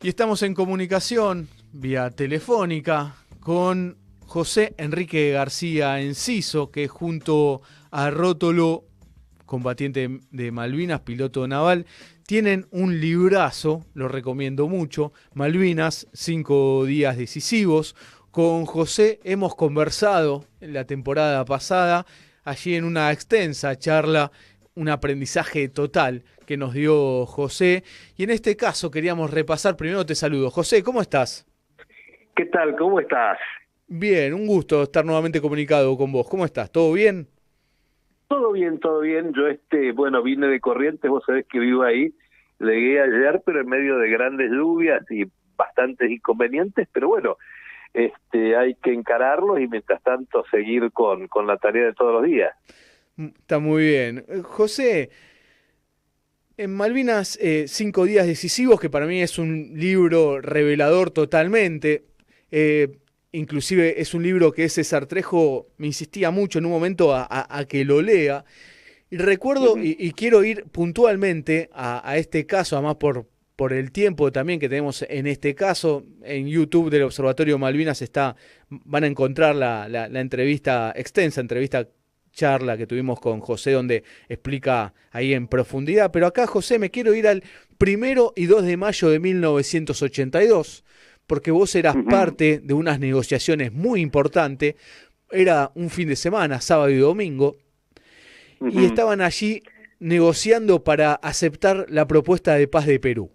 Y estamos en comunicación vía telefónica con José Enrique García Enciso, que junto a Rótolo, combatiente de Malvinas, piloto naval, tienen un librazo, lo recomiendo mucho, Malvinas, 5 días decisivos. Con José hemos conversado en la temporada pasada, allí en una extensa charla, un aprendizaje total que nos dio José. Y en este caso queríamos repasar, primero te saludo. José, ¿cómo estás? ¿Qué tal? ¿Cómo estás? Bien, un gusto estar nuevamente comunicado con vos. ¿Cómo estás? ¿Todo bien? Todo bien, todo bien. Yo, bueno, vine de Corrientes, vos sabés que vivo ahí. Llegué ayer, pero en medio de grandes lluvias y bastantes inconvenientes, pero bueno, hay que encararlos y mientras tanto seguir con la tarea de todos los días. Está muy bien. José, en Malvinas, 5 días decisivos, que para mí es un libro revelador totalmente. Eh, Inclusive es un libro que ese César Trejo me insistía mucho en un momento a que lo lea. Y recuerdo, Ujú. y quiero ir puntualmente a este caso, además por el tiempo también que tenemos en este caso. En YouTube del Observatorio Malvinas van a encontrar la entrevista, extensa entrevista, charla que tuvimos con José, donde explica ahí en profundidad. Pero acá, José, me quiero ir al 1 y 2 de mayo de 1982, porque vos eras Ujú. parte de unas negociaciones muy importantes. Era un fin de semana, sábado y domingo, y Ujú. estaban allí negociando para aceptar la propuesta de paz de Perú.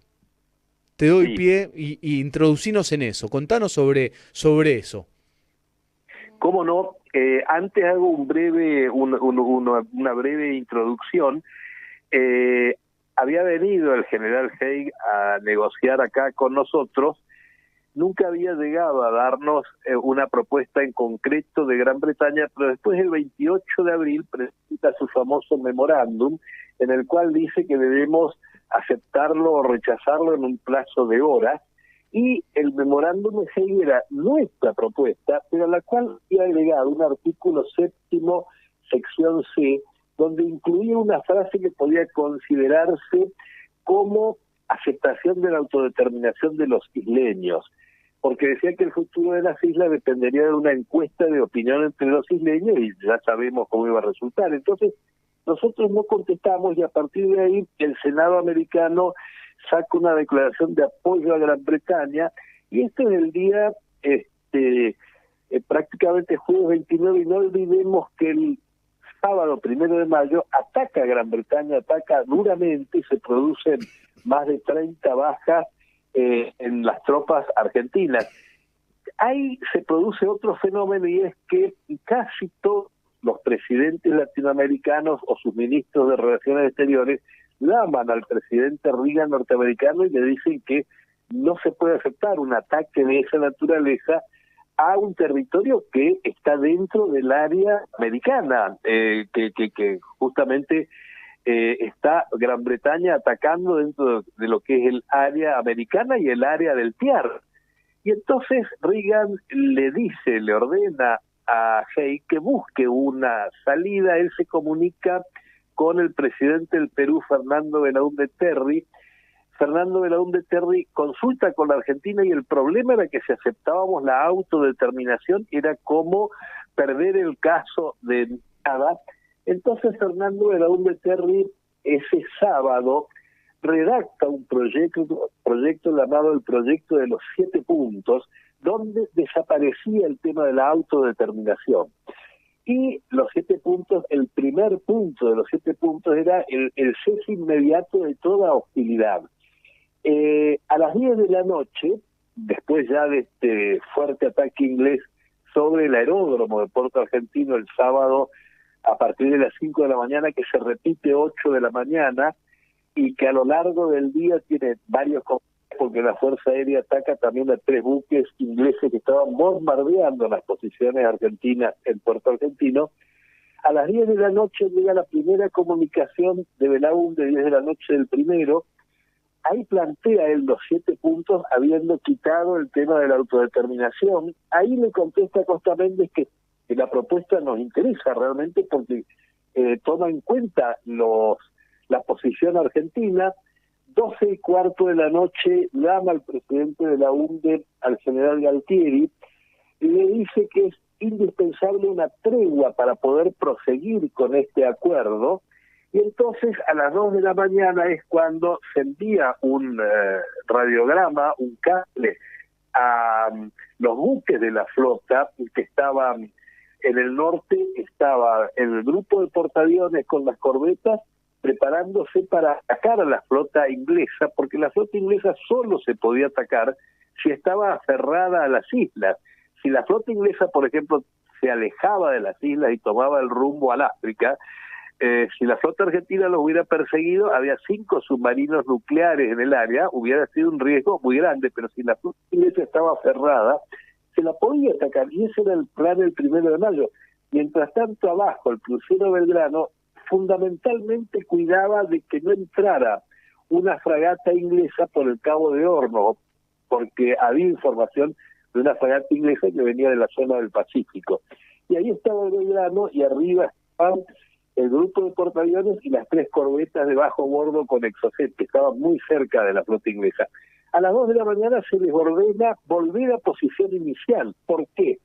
Te doy Sí, pie y introducinos en eso. Contanos sobre eso. cómo no. Antes hago una breve introducción. Eh, Había venido el general Haig a negociar acá con nosotros. Nunca había llegado a darnos una propuesta en concreto de Gran Bretaña, pero después el 28 de abril presenta su famoso memorándum, en el cual dice que debemos aceptarlo o rechazarlo en un plazo de horas, y el memorándum de Hague era nuestra propuesta, pero a la cual había agregado un artículo séptimo, sección C, donde incluía una frase que podía considerarse como aceptación de la autodeterminación de los isleños, porque decía que el futuro de las islas dependería de una encuesta de opinión entre los isleños y ya sabemos cómo iba a resultar. Entonces, nosotros no contestamos y a partir de ahí el Senado americano saca una declaración de apoyo a Gran Bretaña y este es el día, prácticamente jueves 29, y no olvidemos que el sábado 1 de mayo ataca a Gran Bretaña, ataca duramente y se producen más de 30 bajas en las tropas argentinas. Ahí se produce otro fenómeno y es que casi todos los presidentes latinoamericanos o sus ministros de Relaciones Exteriores llaman al presidente Reagan norteamericano y le dicen que no se puede aceptar un ataque de esa naturaleza a un territorio que está dentro del área americana, que justamente está Gran Bretaña atacando dentro de lo que es el área americana y el área del Piar. Y entonces Reagan le ordena a Haig que busque una salida. Él se comunica con el presidente del Perú, Fernando Belaúnde Terry. Fernando Belaúnde Terry consulta con la Argentina y el problema era que si aceptábamos la autodeterminación era como perder el caso de nada. Entonces Fernando Belaúnde Terry ese sábado redacta un proyecto llamado el Proyecto de los 7 Puntos, donde desaparecía el tema de la autodeterminación. Y los 7 puntos, el primer punto de los 7 puntos era el cese inmediato de toda hostilidad. A las 10 de la noche, después ya de este fuerte ataque inglés sobre el aeródromo de Puerto Argentino el sábado a partir de las 5 de la mañana, que se repite 8 de la mañana, y que a lo largo del día tiene varios conflictos, porque la Fuerza Aérea ataca también a 3 buques ingleses que estaban bombardeando las posiciones argentinas en Puerto Argentino. A las 10 de la noche llega la primera comunicación de Belaúnde, de 10 de la noche del primero. Ahí plantea él los 7 puntos, habiendo quitado el tema de la autodeterminación. Ahí le contesta a Costa Méndez que la propuesta nos interesa realmente porque toma en cuenta la posición argentina, 12:15 de la noche llama al presidente de la UNDE, al general Galtieri, y le dice que es indispensable una tregua para poder proseguir con este acuerdo. Y entonces a las 2 de la mañana es cuando se envía un radiograma, un cable a los buques de la flota que estaban en el norte. Estaba el grupo de portaaviones con las corbetas preparándose para atacar a la flota inglesa, porque la flota inglesa solo se podía atacar si estaba aferrada a las islas. Si la flota inglesa, por ejemplo, se alejaba de las islas y tomaba el rumbo al África, si la flota argentina los hubiera perseguido, había 5 submarinos nucleares en el área, hubiera sido un riesgo muy grande, pero si la flota inglesa estaba aferrada, se la podía atacar, y ese era el plan del 1 de mayo. Mientras tanto, abajo, el crucero Belgrano fundamentalmente cuidaba de que no entrara una fragata inglesa por el Cabo de Hornos, porque había información de una fragata inglesa que venía de la zona del Pacífico. Y ahí estaba el Belgrano, y arriba estaban el grupo de portaaviones y las 3 corbetas de bajo bordo con Exocet, que estaban muy cerca de la flota inglesa. A las 2 de la mañana se les ordena volver a posición inicial. ¿Por qué?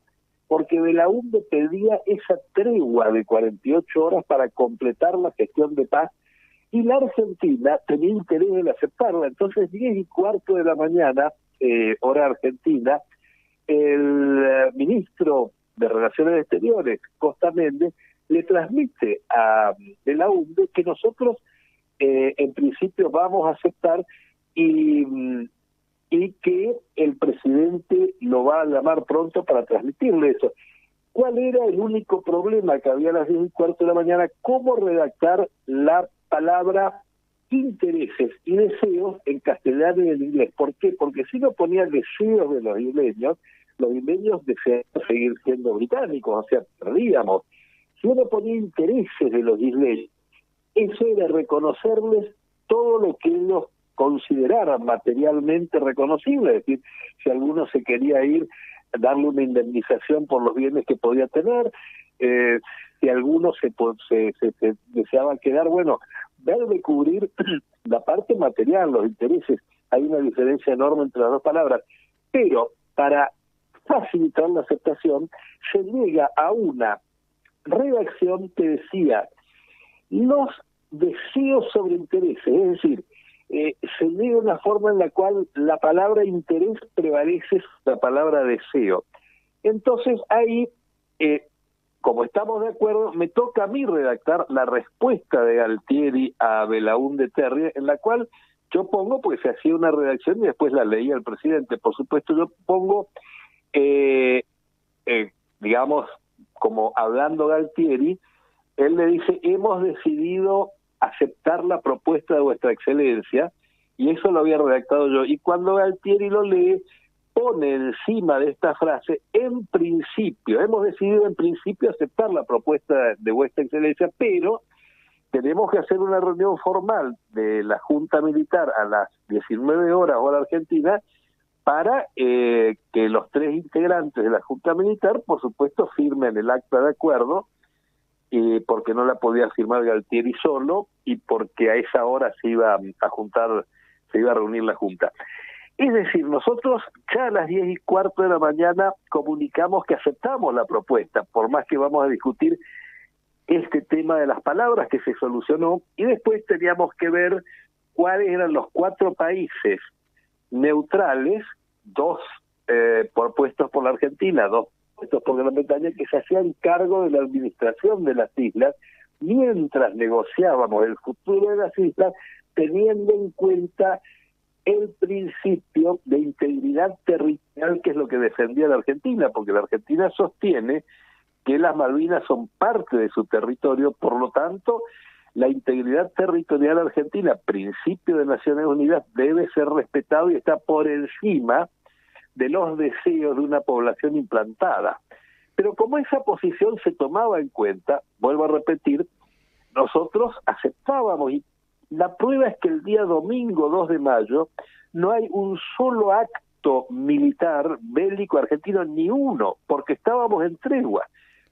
Porque Belaúnde pedía esa tregua de 48 horas para completar la gestión de paz, y la Argentina tenía interés en aceptarla. Entonces, 10:15 de la mañana, hora argentina, el ministro de Relaciones Exteriores, Costa Méndez, le transmite a Belaúnde que nosotros en principio vamos a aceptar, y que el presidente lo va a llamar pronto para transmitirle eso. ¿Cuál era el único problema que había a las 10:15 de la mañana? ¿Cómo redactar la palabra intereses y deseos en castellano y en inglés? ¿Por qué? Porque si no ponía deseos de los isleños deseaban seguir siendo británicos, o sea, perdíamos. Si uno ponía intereses de los isleños, eso era reconocerles todo lo que ellos consideraran materialmente reconocible. Es decir, si alguno se quería ir, darle una indemnización por los bienes que podía tener, si alguno se deseaba quedar, bueno, verle cubrir la parte material, los intereses. Hay una diferencia enorme entre las dos palabras, pero para facilitar la aceptación se llega a una redacción que decía los deseos sobre intereses, es decir, se lee una forma en la cual la palabra interés prevalece sobre la palabra deseo. Entonces ahí, como estamos de acuerdo, me toca a mí redactar la respuesta de Galtieri a Belaúnde Terry, en la cual yo pongo, porque se hacía una redacción y después la leía el presidente, por supuesto yo pongo, digamos, como hablando Galtieri, él le dice: hemos decidido aceptar la propuesta de vuestra excelencia, y eso lo había redactado yo. Y cuando Galtieri lo lee, pone encima de esta frase: en principio, hemos decidido en principio aceptar la propuesta de vuestra excelencia, pero tenemos que hacer una reunión formal de la Junta Militar a las 19 horas hora argentina para que los 3 integrantes de la Junta Militar, por supuesto, firmen el acta de acuerdo, porque no la podía firmar Galtieri solo, y porque a esa hora se iba a reunir la Junta. Es decir, nosotros ya a las 10:15 de la mañana comunicamos que aceptamos la propuesta, por más que vamos a discutir este tema de las palabras, que se solucionó, y después teníamos que ver cuáles eran los 4 países neutrales, 2 propuestos por la Argentina, 2 puestos por Gran Bretaña, que se hacían cargo de la administración de las islas, mientras negociábamos el futuro de las islas, teniendo en cuenta el principio de integridad territorial, que es lo que defendía la Argentina, porque la Argentina sostiene que las Malvinas son parte de su territorio, por lo tanto, la integridad territorial argentina, principio de Naciones Unidas, debe ser respetado y está por encima de los deseos de una población implantada. Pero como esa posición se tomaba en cuenta, vuelvo a repetir, nosotros aceptábamos, y la prueba es que el día domingo 2 de mayo no hay un solo acto militar bélico argentino, ni uno, porque estábamos en tregua.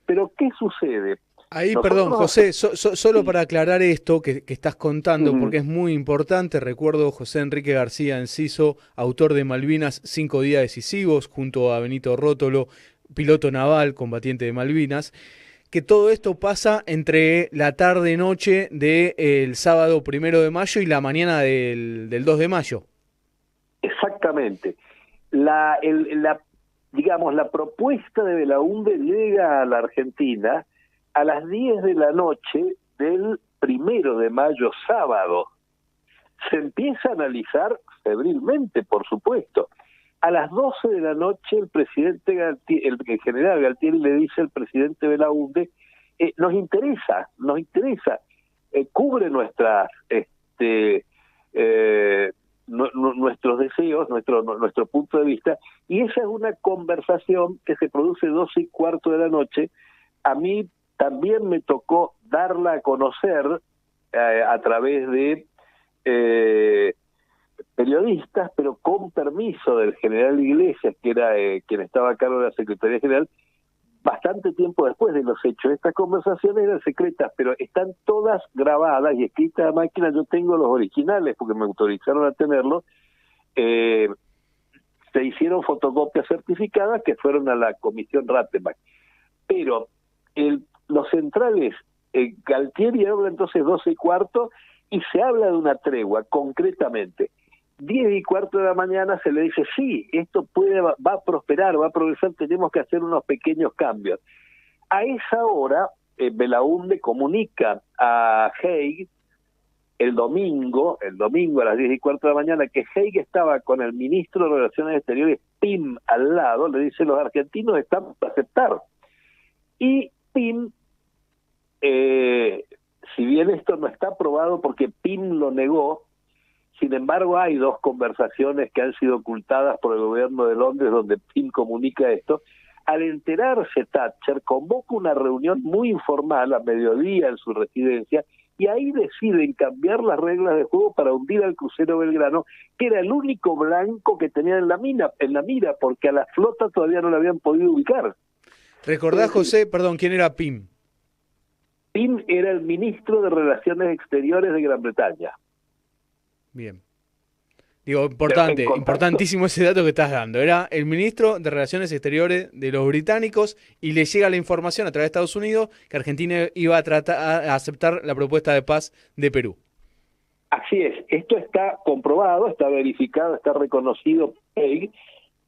Pero ¿qué sucede? Ahí, perdón, Nosotros, José, solo sí, para aclarar esto que estás contando, ujú, porque es muy importante, recuerdo José Enrique García Enciso, autor de Malvinas, 5 días decisivos, junto a Benito Rótolo, piloto naval, combatiente de Malvinas, que todo esto pasa entre la tarde-noche del sábado 1 de mayo y la mañana del 2 de mayo. exactamente. La, digamos, la propuesta de Belaúnde llega a la Argentina a las 10 de la noche del 1 de mayo, sábado. Se empieza a analizar febrilmente, por supuesto. A las 12 de la noche el presidente el general Galtieri le dice al presidente Belaúnde, nos interesa, cubre nuestras nuestros deseos, nuestro punto de vista, y esa es una conversación que se produce 12:15 de la noche. A mí también me tocó darla a conocer a través de periodistas, pero con permiso del general Iglesias, que era quien estaba a cargo de la Secretaría General, bastante tiempo después de los hechos. Estas conversaciones eran secretas, pero están todas grabadas y escritas a máquina. Yo tengo los originales porque me autorizaron a tenerlos. Se hicieron fotocopias certificadas que fueron a la comisión Rattenbach. Pero los centrales, Galtieri habla entonces 12:15 y se habla de una tregua concretamente. 10:15 de la mañana se le dice, sí, esto va a prosperar, va a progresar, tenemos que hacer unos pequeños cambios. A esa hora, Belaúnde comunica a Haig el domingo a las 10:15 de la mañana, que Haig estaba con el ministro de Relaciones Exteriores, Pim, al lado, le dice, los argentinos están para aceptar. Y Pim, si bien esto no está probado porque Pim lo negó, sin embargo hay dos conversaciones que han sido ocultadas por el gobierno de Londres donde Pim comunica esto. Al enterarse Thatcher, convoca una reunión muy informal a mediodía en su residencia y ahí deciden cambiar las reglas de juego para hundir al crucero Belgrano, que era el único blanco que tenían en la mira, porque a la flota todavía no la habían podido ubicar. Es ¿Recordás, decir, José, perdón, quién era Pim? Pim era el ministro de Relaciones Exteriores de Gran Bretaña. Bien. Digo, Pero en contacto, importantísimo ese dato que estás dando. Era el ministro de Relaciones Exteriores de los británicos y le llega la información a través de Estados Unidos que Argentina iba a aceptar la propuesta de paz de Perú. así es, esto está comprobado, está verificado, está reconocido por Haig,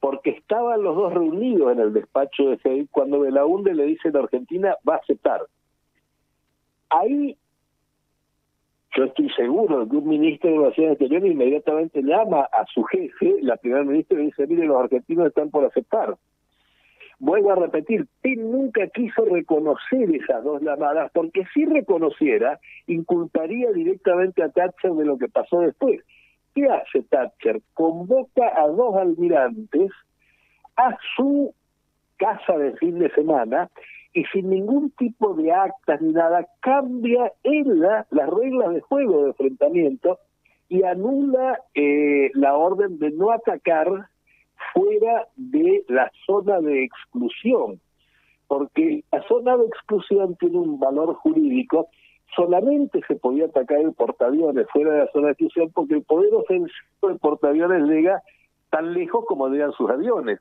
porque estaban los dos reunidos en el despacho de Haig cuando Belaúnde le dice a la Argentina va a aceptar. Ahí yo estoy seguro de que un ministro de Relaciones Exteriores inmediatamente llama a su jefe, la primera ministra, y le dice, mire, los argentinos están por aceptar. Vuelvo a repetir, Pim nunca quiso reconocer esas dos llamadas, porque si reconociera, inculparía directamente a Thatcher de lo que pasó después. ¿Qué hace Thatcher? Convoca a dos almirantes a su casa de fin de semana y sin ningún tipo de actas ni nada, cambia las reglas de juego de enfrentamiento y anula la orden de no atacar fuera de la zona de exclusión, porque la zona de exclusión tiene un valor jurídico. Solamente se podía atacar el portaaviones fuera de la zona de exclusión porque el poder ofensivo del portaaviones llega tan lejos como llegan sus aviones,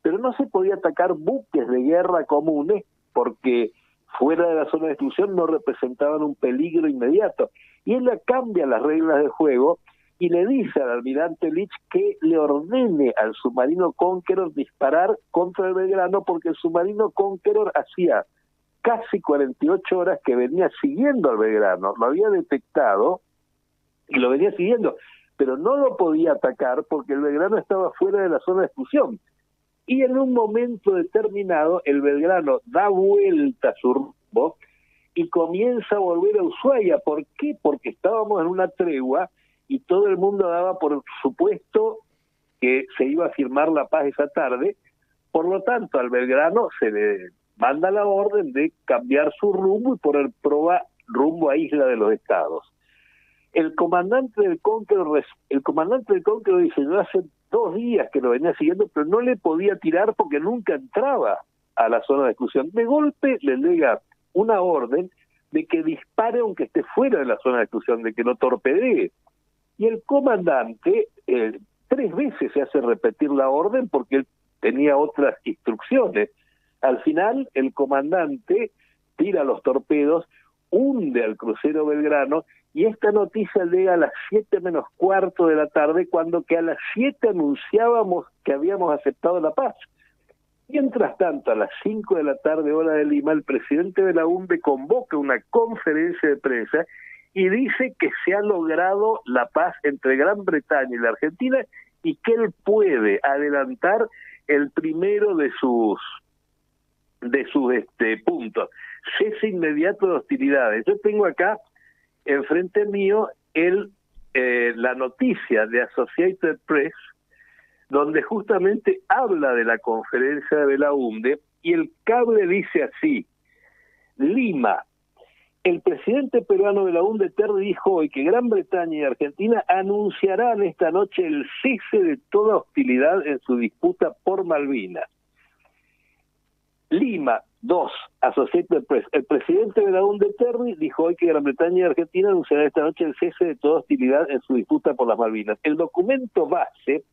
pero no se podía atacar buques de guerra comunes porque fuera de la zona de exclusión no representaban un peligro inmediato. Y ella cambia las reglas de juego y le dice al almirante Leach que le ordene al submarino Conqueror disparar contra el Belgrano, porque el submarino Conqueror hacía casi 48 horas que venía siguiendo al Belgrano, lo había detectado y lo venía siguiendo, pero no lo podía atacar porque el Belgrano estaba fuera de la zona de exclusión. Y en un momento determinado el Belgrano da vuelta a su rumbo y comienza a volver a Ushuaia. ¿Por qué? Porque estábamos en una tregua y todo el mundo daba por supuesto que se iba a firmar la paz esa tarde. Por lo tanto, al Belgrano se le manda la orden de cambiar su rumbo y poner proa rumbo a Isla de los Estados. El comandante del Conqueror dice, yo hace 2 días que lo venía siguiendo, pero no le podía tirar porque nunca entraba a la zona de exclusión. De golpe le llega una orden de que dispare aunque esté fuera de la zona de exclusión, de que lo torpedee. Y el comandante 3 veces se hace repetir la orden porque él tenía otras instrucciones. Al final, el comandante tira los torpedos, hunde al crucero Belgrano, y esta noticia llega a las 7 menos cuarto de la tarde, cuando que a las 7 anunciábamos que habíamos aceptado la paz. Mientras tanto, a las 5 de la tarde, hora de Lima, el presidente de la UNDE convoca una conferencia de prensa y dice que se ha logrado la paz entre Gran Bretaña y la Argentina y que él puede adelantar el primero de sus puntos: cese inmediato de hostilidades. Yo tengo acá enfrente mío la noticia de Associated Press, donde justamente habla de la conferencia de Belaúnde, y el cable dice así: Lima, el presidente peruano Belaúnde Terry dijo hoy que Gran Bretaña y Argentina anunciarán esta noche el cese de toda hostilidad en su disputa por Malvinas. Lima, 2, Associated Press. El presidente Belaúnde Terry dijo hoy que Gran Bretaña y Argentina anunciarán esta noche el cese de toda hostilidad en su disputa por las Malvinas. El documento base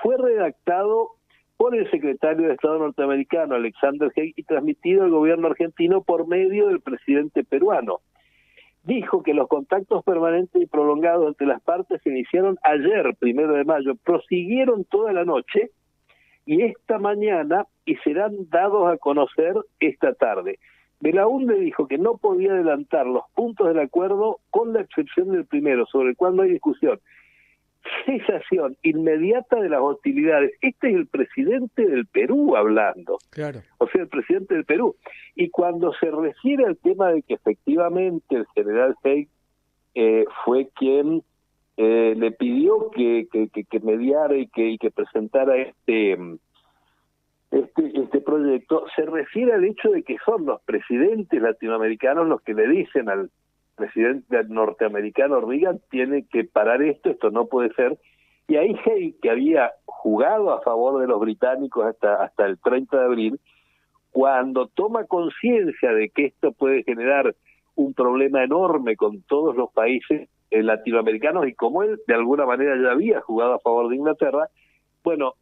fue redactado por el secretario de Estado norteamericano, Alexander Haig, y transmitido al gobierno argentino por medio del presidente peruano. Dijo que los contactos permanentes y prolongados entre las partes se iniciaron ayer, 1 de mayo, prosiguieron toda la noche y esta mañana, y serán dados a conocer esta tarde. Belaúnde dijo que no podía adelantar los puntos del acuerdo, con la excepción del primero, sobre el cual no hay discusión: cesación inmediata de las hostilidades. Este es el presidente del Perú hablando. Claro. O sea, el presidente del Perú. Y cuando se refiere al tema de que efectivamente el general Haig fue quien le pidió que mediara y que presentara este proyecto, se refiere al hecho de que son los presidentes latinoamericanos los que le dicen al presidente norteamericano Reagan: tiene que parar esto no puede ser. Y ahí Haig, que había jugado a favor de los británicos hasta el 30 de abril, cuando toma conciencia de que esto puede generar un problema enorme con todos los países latinoamericanos, y como él de alguna manera ya había jugado a favor de Inglaterra, bueno,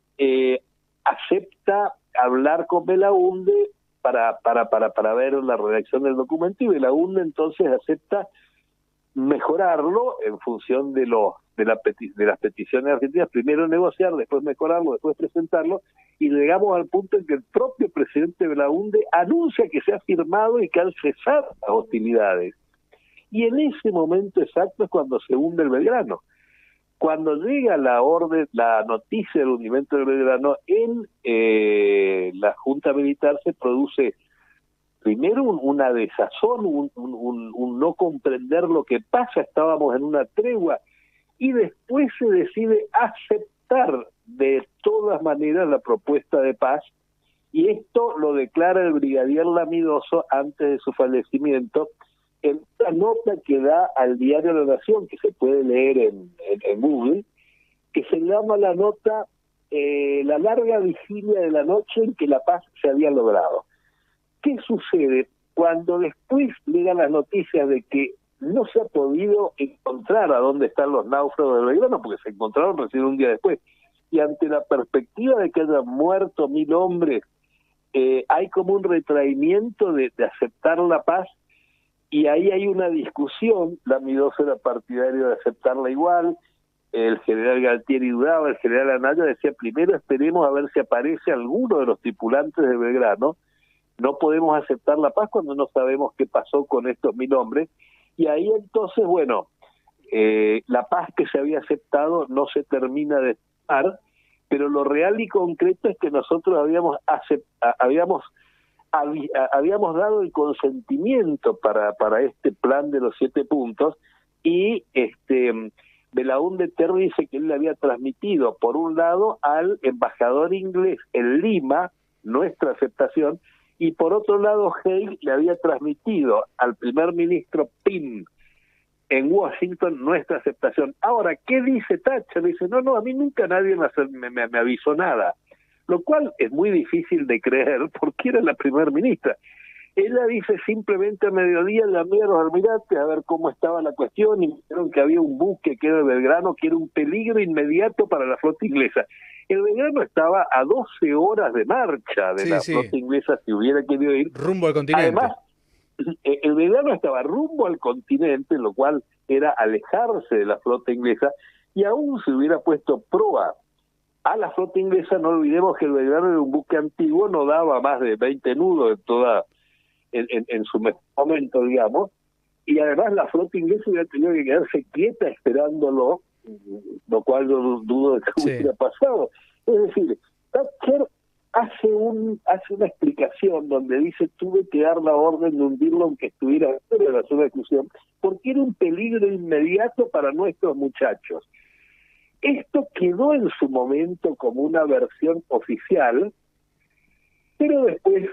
acepta hablar con Belaúnde para ver la redacción del documento, y Belaúnde entonces acepta mejorarlo en función de las peticiones argentinas: primero negociar, después mejorarlo, después presentarlo, y llegamos al punto en que el propio presidente Belaúnde anuncia que se ha firmado y que han cesado las hostilidades. Y en ese momento exacto es cuando se hunde el Belgrano. Cuando llega la noticia del hundimiento del Belgrano, en la Junta Militar se produce primero una desazón, un no comprender lo que pasa. Estábamos en una tregua, y después se decide aceptar de todas maneras la propuesta de paz, y esto lo declara el brigadier Lamidoso antes de su fallecimiento en una nota que da al diario La Nación, que se puede leer en Google, que se llama la nota La larga vigilia de la noche en que la paz se había logrado. ¿Qué sucede? Cuando después llegan las noticias de que no se ha podido encontrar a dónde están los náufragos del Belgrano, porque se encontraron recién un día después, y ante la perspectiva de que hayan muerto 1000 hombres, hay como un retraimiento de aceptar la paz, y ahí hay una discusión. Lamidoso era partidario de aceptarla igual, el general Galtieri dudaba, el general Anaya decía: primero esperemos a ver si aparece alguno de los tripulantes de Belgrano, no podemos aceptar la paz cuando no sabemos qué pasó con estos 1000 hombres. Y ahí entonces, bueno, la paz que se había aceptado no se termina de dar, pero lo real y concreto es que nosotros habíamos dado el consentimiento para este plan de los 7 puntos, y Belaúnde Terry dice que él le había transmitido, por un lado, al embajador inglés en Lima nuestra aceptación, y por otro lado Haig le había transmitido al primer ministro Pym en Washington nuestra aceptación. Ahora, ¿qué dice Thatcher? Dice: no, a mí nunca nadie me avisó nada, lo cual es muy difícil de creer porque era la primer ministra. Ella dice simplemente a mediodía llamé a los almirantes a ver cómo estaba la cuestión y me dijeron que había un buque que era el Belgrano, que era un peligro inmediato para la flota inglesa. El Belgrano estaba a 12 horas de marcha de la flota inglesa si hubiera querido ir. Rumbo al continente. Además, el Belgrano estaba rumbo al continente, lo cual era alejarse de la flota inglesa, y aún se hubiera puesto proa a la flota inglesa. No olvidemos que el Belgrano era un buque antiguo, no daba más de 20 nudos en su mejor momento, digamos, y además la flota inglesa hubiera tenido que quedarse quieta esperándolo, lo cual yo dudo de que hubiera pasado. Es decir, Thatcher hace una explicación donde dice tuve que dar la orden de hundirlo aunque estuviera fuera de la zona de exclusión, porque era un peligro inmediato para nuestros muchachos. Esto quedó en su momento como una versión oficial, pero después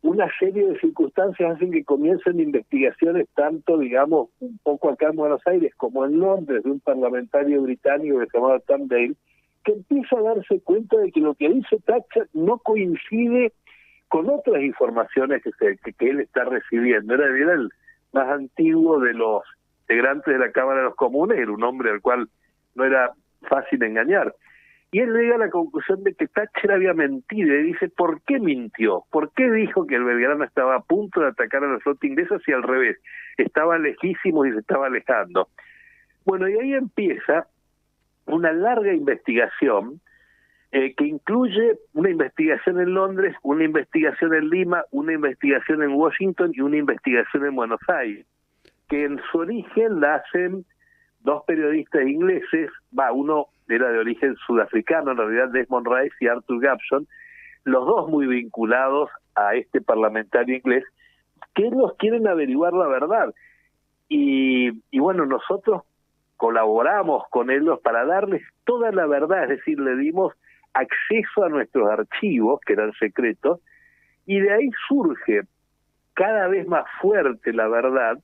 una serie de circunstancias hacen que comiencen investigaciones tanto, digamos, un poco acá en Buenos Aires como en Londres, de un parlamentario británico que se llamaba Tom Dale, que empieza a darse cuenta de que lo que dice Thatcher no coincide con otras informaciones que él está recibiendo. Era el más antiguo de los integrantes de la Cámara de los Comunes, era un hombre al cual no era fácil engañar. Y él llega a la conclusión de que Thatcher había mentido, y dice, ¿por qué mintió? ¿Por qué dijo que el Belgrano estaba a punto de atacar a la flota inglesa si al revés? Estaba lejísimo y se estaba alejando. Bueno, y ahí empieza una larga investigación que incluye una investigación en Londres, una investigación en Lima, una investigación en Washington y una investigación en Buenos Aires, que en su origen la hacen dos periodistas ingleses, uno era de origen sudafricano, en realidad Desmond Rice y Arthur Gapson, los dos muy vinculados a este parlamentario inglés, que ellos quieren averiguar la verdad. Y bueno, nosotros colaboramos con ellos para darles toda la verdad, es decir, le dimos acceso a nuestros archivos, que eran secretos, y de ahí surge cada vez más fuerte la verdad,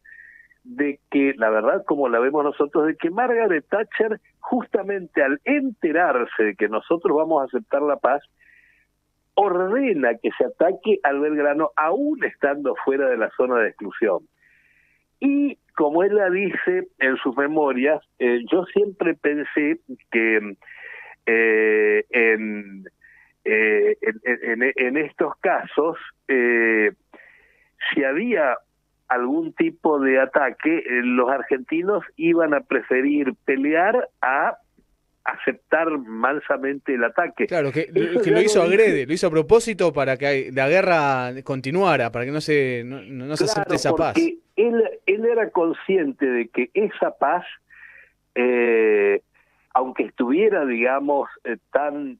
de que la verdad como la vemos nosotros, de que Margaret Thatcher, justamente al enterarse de que nosotros vamos a aceptar la paz, ordena que se ataque al Belgrano aún estando fuera de la zona de exclusión. Y como ella dice en sus memorias, yo siempre pensé que en estos casos, si había algún tipo de ataque, los argentinos iban a preferir pelear a aceptar mansamente el ataque. Claro, que lo hizo agrede, lo hizo a propósito para que la guerra continuara, para que no se acepte esa paz. Él era consciente de que esa paz, aunque estuviera, digamos, tan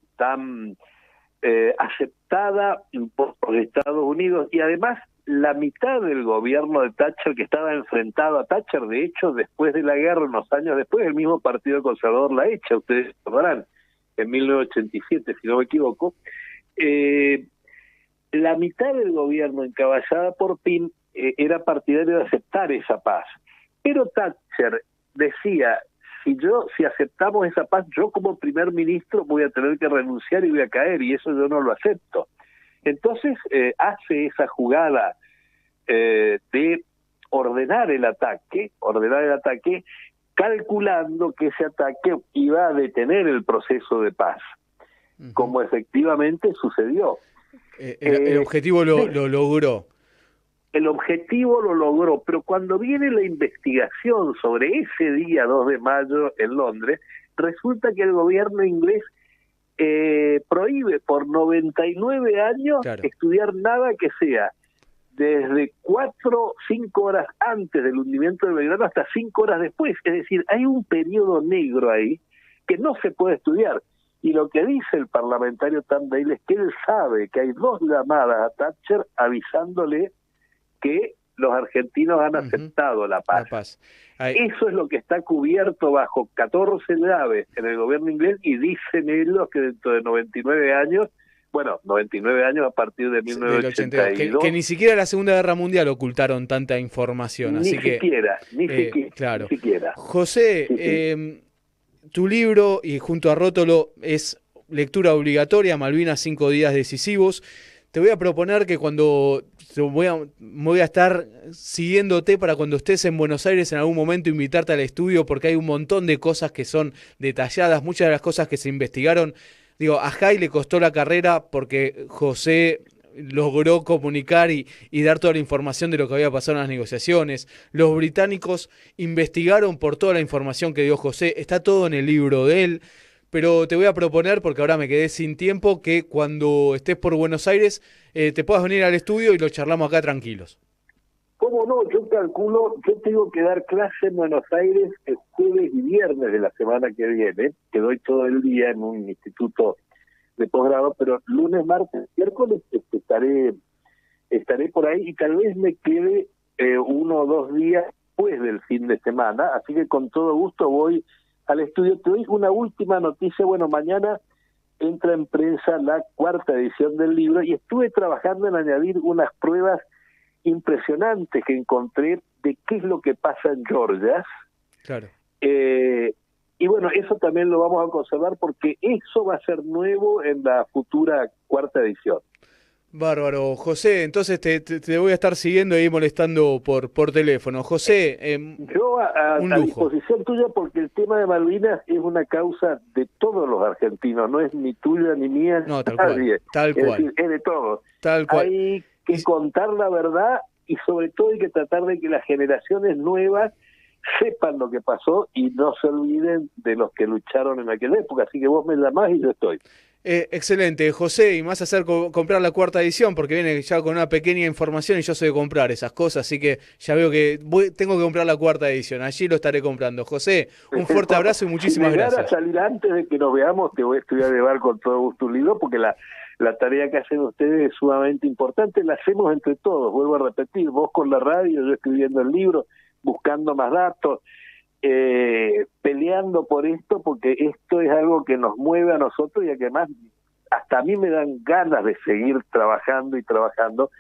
aceptada por Estados Unidos, y además la mitad del gobierno de Thatcher que estaba enfrentado a Thatcher, de hecho, después de la guerra, unos años después, el mismo Partido Conservador la echa, ustedes recordarán, en 1987, si no me equivoco, la mitad del gobierno encabezada por Pym era partidario de aceptar esa paz. Pero Thatcher decía, si aceptamos esa paz, yo como primer ministro voy a tener que renunciar y voy a caer, y eso yo no lo acepto. Entonces hace esa jugada de ordenar el ataque, calculando que ese ataque iba a detener el proceso de paz, como efectivamente sucedió. El objetivo lo logró. El objetivo lo logró, pero cuando viene la investigación sobre ese día 2 de mayo en Londres, resulta que el gobierno inglés prohíbe por 99 años estudiar nada que sea desde 4 o 5 horas antes del hundimiento del Belgrano hasta 5 horas después. Es decir, hay un periodo negro ahí que no se puede estudiar. Y lo que dice el parlamentario Tom Dale es que él sabe que hay 2 llamadas a Thatcher avisándole que los argentinos han aceptado la paz. Eso es lo que está cubierto bajo 14 llaves en el gobierno inglés, y dicen ellos que dentro de 99 años, bueno, 99 años a partir de 1982... Que ni siquiera la Segunda Guerra Mundial ocultaron tanta información. Ni siquiera. Claro. José, tu libro, y junto a Rótolo, es lectura obligatoria, Malvinas, 5 días decisivos. te voy a proponer que cuando voy a estar siguiéndote para cuando estés en Buenos Aires en algún momento invitarte al estudio, porque hay un montón de cosas que son detalladas, muchas de las cosas que se investigaron. Digo, a Jai le costó la carrera porque José logró comunicar y dar toda la información de lo que había pasado en las negociaciones. Los británicos investigaron por toda la información que dio José, está todo en el libro de él. Pero te voy a proponer, porque ahora me quedé sin tiempo, que cuando estés por Buenos Aires te puedas venir al estudio y lo charlamos acá tranquilos. ¿Cómo no? Yo calculo, yo tengo que dar clase en Buenos Aires el jueves y viernes de la semana que viene, que doy todo el día en un instituto de posgrado, pero lunes, martes, miércoles estaré por ahí y tal vez me quede 1 o 2 días después del fin de semana, así que con todo gusto voy al estudio. Te doy una última noticia. Bueno, mañana entra en prensa la 4ª edición del libro y estuve trabajando en añadir unas pruebas impresionantes que encontré de qué es lo que pasa en Georgia. Claro. Y bueno, eso también lo vamos a conservar porque eso va a ser nuevo en la futura 4ª edición. Bárbaro. José, entonces te voy a estar siguiendo y molestando por teléfono. José, yo a disposición tuya, porque el tema de Malvinas es una causa de todos los argentinos, no es ni tuya ni mía, no, tal nadie. Tal cual. Decir, es de todos. Tal cual. Hay que contar la verdad y sobre todo hay que tratar de que las generaciones nuevas sepan lo que pasó y no se olviden de los que lucharon en aquella época. Así que vos me llamás y yo estoy. Excelente, José, y me vas a hacer comprar la 4ª edición porque viene ya con una pequeña información y yo soy de comprar esas cosas, así que ya veo que tengo que comprar la 4ª edición, allí lo estaré comprando. José, un fuerte abrazo y muchísimas gracias. Si me salir antes de que nos veamos, te voy a llevar con todo gusto un libro porque la tarea que hacen ustedes es sumamente importante, la hacemos entre todos, vuelvo a repetir, vos con la radio, yo escribiendo el libro, buscando más datos, peleando por esto, porque esto es algo que nos mueve a nosotros y que además hasta a mí me dan ganas de seguir trabajando y trabajando,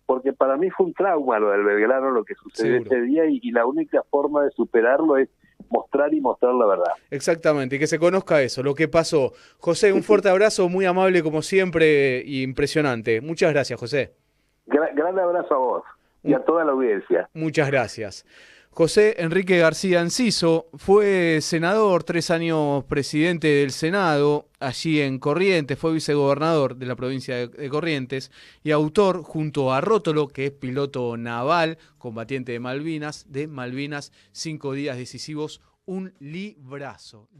porque para mí fue un trauma lo del Belgrano, lo que sucedió ese día, y la única forma de superarlo es mostrar la verdad. Exactamente, y que se conozca eso, lo que pasó. José, un fuerte abrazo, muy amable como siempre y impresionante. Muchas gracias, José. Gran abrazo a vos y a toda la audiencia. Muchas gracias. José Enrique García Enciso fue senador, 3 años presidente del Senado, allí en Corrientes, fue vicegobernador de la provincia de Corrientes y autor, junto a Rótolo, que es piloto naval, combatiente de Malvinas, 5 días decisivos, un librazo.